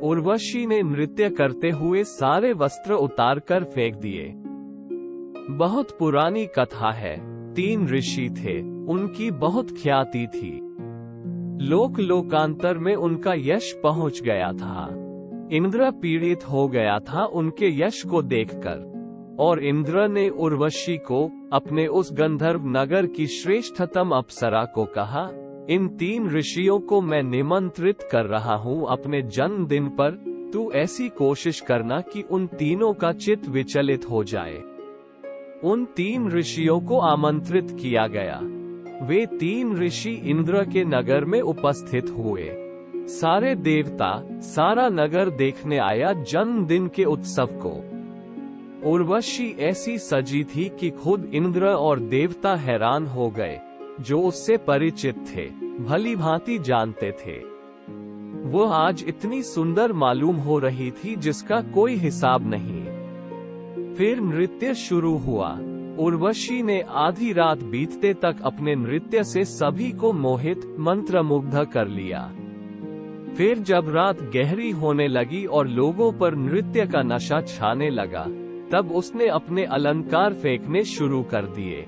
उर्वशी ने नृत्य करते हुए सारे वस्त्र उतारकर फेंक दिए। बहुत पुरानी कथा है। 3 ऋषि थे, उनकी बहुत ख्याति थी। लोकांतर में उनका यश पहुंच गया था। इंद्र पीड़ित हो गया था उनके यश को देखकर, और इंद्र ने उर्वशी को, अपने उस गंधर्व नगर की श्रेष्ठतम अप्सरा को कहा, इन 3 ऋषियों को मैं निमंत्रित कर रहा हूँ अपने जन्मदिन पर। तू ऐसी कोशिश करना कि उन तीनों का चित्त विचलित हो जाए। उन 3 ऋषियों को आमंत्रित किया गया। वे 3 ऋषि इंद्र के नगर में उपस्थित हुए। सारे देवता, सारा नगर देखने आया जन्मदिन के उत्सव को। उर्वशी ऐसी सजी थी कि खुद इंद्र और देवता हैरान हो गए, जो उससे परिचित थे, भली भांति जानते थे। वो आज इतनी सुंदर मालूम हो रही थी जिसका कोई हिसाब नहीं। फिर नृत्य शुरू हुआ। उर्वशी ने आधी रात बीतते तक अपने नृत्य से सभी को मोहित, मंत्रमुग्ध कर लिया। फिर जब रात गहरी होने लगी और लोगों पर नृत्य का नशा छाने लगा, तब उसने अपने अलंकार फेंकने शुरू कर दिए।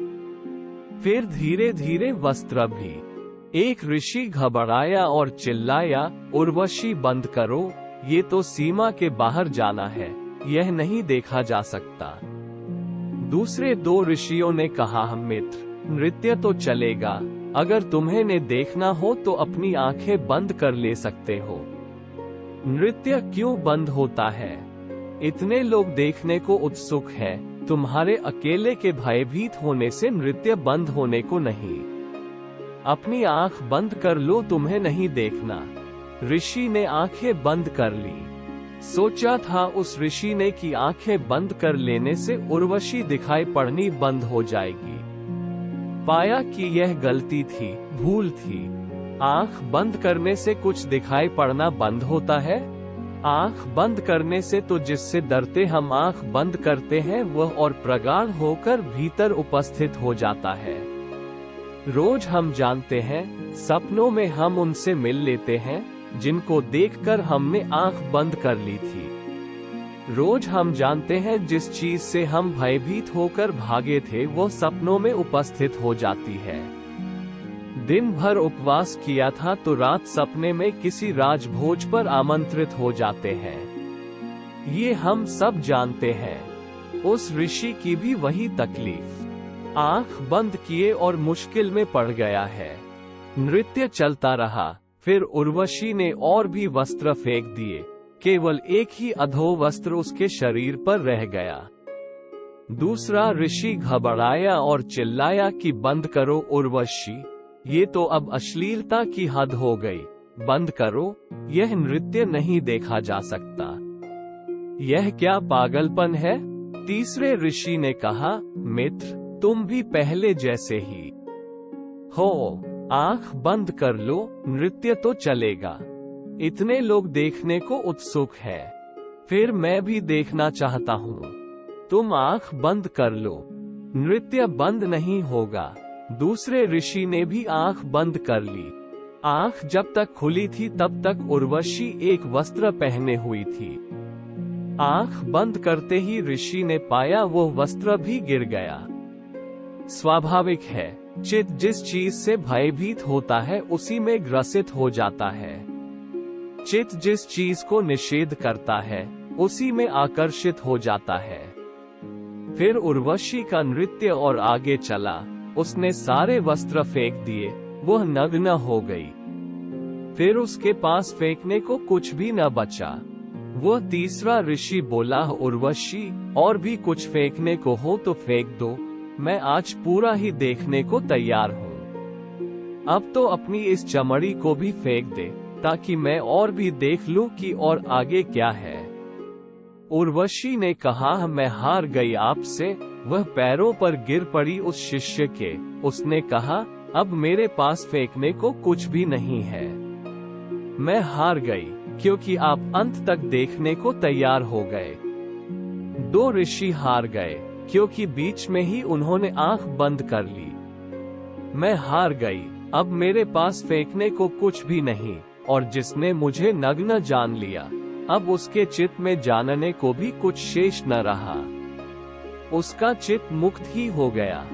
फिर धीरे धीरे वस्त्र भी। एक ऋषि घबराया और चिल्लाया, उर्वशी बंद करो, ये तो सीमा के बाहर जाना है, यह नहीं देखा जा सकता। दूसरे 2 ऋषियों ने कहा, मित्र, नृत्य तो चलेगा, अगर तुम्हें ने देखना हो तो अपनी आंखें बंद कर ले सकते हो। नृत्य क्यों बंद होता है? इतने लोग देखने को उत्सुक हैं, तुम्हारे अकेले के भयभीत होने से नृत्य बंद होने को नहीं। अपनी आंख बंद कर लो, तुम्हें नहीं देखना। ऋषि ने आंखें बंद कर ली। सोचा था उस ऋषि ने कि आंखें बंद कर लेने से उर्वशी दिखाई पड़नी बंद हो जाएगी। पाया कि यह गलती थी, भूल थी। आंख बंद करने से कुछ दिखाई पड़ना बंद होता है? आंख बंद करने से तो जिससे डरते हम आंख बंद करते हैं वह और प्रगाढ़ होकर भीतर उपस्थित हो जाता है। रोज हम जानते हैं, सपनों में हम उनसे मिल लेते हैं जिनको देखकर हमने आंख बंद कर ली थी। रोज हम जानते हैं जिस चीज से हम भयभीत होकर भागे थे वो सपनों में उपस्थित हो जाती है। दिन भर उपवास किया था तो रात सपने में किसी राजभोज पर आमंत्रित हो जाते हैं। ये हम सब जानते हैं। उस ऋषि की भी वही तकलीफ। आंख बंद किए और मुश्किल में पड़ गया है। नृत्य चलता रहा। फिर उर्वशी ने और भी वस्त्र फेंक दिए। केवल एक ही अधो वस्त्र उसके शरीर पर रह गया। दूसरा ऋषि घबराया और चिल्लाया कि बंद करो उर्वशी, ये तो अब अश्लीलता की हद हो गई। बंद करो, यह नृत्य नहीं देखा जा सकता। यह क्या पागलपन है? तीसरे ऋषि ने कहा, मित्र, तुम भी पहले जैसे ही हो। आंख बंद कर लो, नृत्य तो चलेगा। इतने लोग देखने को उत्सुक है, फिर मैं भी देखना चाहता हूँ। तुम आंख बंद कर लो, नृत्य बंद नहीं होगा। दूसरे ऋषि ने भी आंख बंद कर ली। आंख जब तक खुली थी तब तक उर्वशी एक वस्त्र पहने हुई थी। आंख बंद करते ही ऋषि ने पाया वो वस्त्र भी गिर गया। स्वाभाविक है, चित्त जिस चीज से भयभीत होता है उसी में ग्रसित हो जाता है। चित्त जिस चीज को निषेध करता है उसी में आकर्षित हो जाता है। फिर उर्वशी का नृत्य और आगे चला। उसने सारे वस्त्र फेंक दिए, वह नग्न हो गई। फिर उसके पास फेंकने को कुछ भी न बचा। वह तीसरा ऋषि बोला, उर्वशी, और भी कुछ फेंकने को हो तो फेंक दो, मैं आज पूरा ही देखने को तैयार हूँ। अब तो अपनी इस चमड़ी को भी फेंक दे, ताकि मैं और भी देख लूं कि और आगे क्या है। उर्वशी ने कहा, मैं हार गई आपसे। वह पैरों पर गिर पड़ी उस शिष्य के। उसने कहा, अब मेरे पास फेंकने को कुछ भी नहीं है। मैं हार गई, क्योंकि आप अंत तक देखने को तैयार हो गए। 2 ऋषि हार गए, क्योंकि बीच में ही उन्होंने आंख बंद कर ली। मैं हार गई, अब मेरे पास फेंकने को कुछ भी नहीं, और जिसने मुझे नग्न जान लिया अब उसके चित्त में जानने को भी कुछ शेष न रहा। उसका चित्त मुक्त ही हो गया।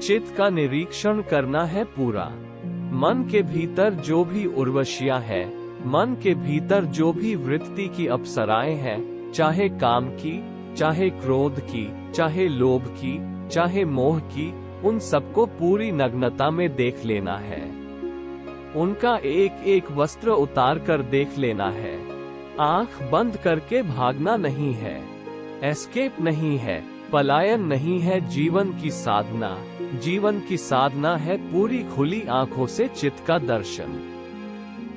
चित्त का निरीक्षण करना है पूरा। मन के भीतर जो भी उर्वशियां है, मन के भीतर जो भी वृत्ति की अप्सराएं हैं, चाहे काम की, चाहे क्रोध की, चाहे लोभ की, चाहे मोह की, उन सबको पूरी नग्नता में देख लेना है। उनका एक एक वस्त्र उतार कर देख लेना है। आंख बंद करके भागना नहीं है, एस्केप नहीं है, पलायन नहीं है। जीवन की साधना, जीवन की साधना है पूरी खुली आंखों से चित्त का दर्शन।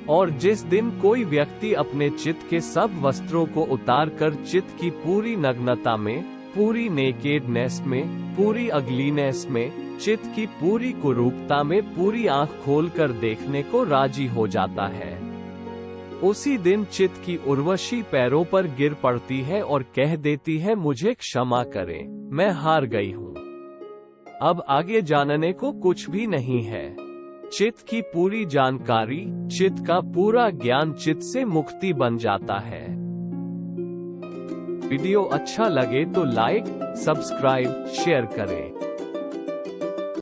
और जिस दिन कोई व्यक्ति अपने चित्त के सब वस्त्रों को उतार कर चित्त की पूरी नग्नता में, पूरी नेकेडनेस में, पूरी अगलीनेस में, चित्त की पूरी कुरूपता में पूरी आंख खोलकर देखने को राजी हो जाता है, उसी दिन चित्त की उर्वशी पैरों पर गिर पड़ती है और कह देती है, मुझे क्षमा करें, मैं हार गई हूँ। अब आगे जानने को कुछ भी नहीं है। चित्त की पूरी जानकारी, चित्त का पूरा ज्ञान चित्त से मुक्ति बन जाता है। वीडियो अच्छा लगे तो लाइक, सब्सक्राइब, शेयर करें।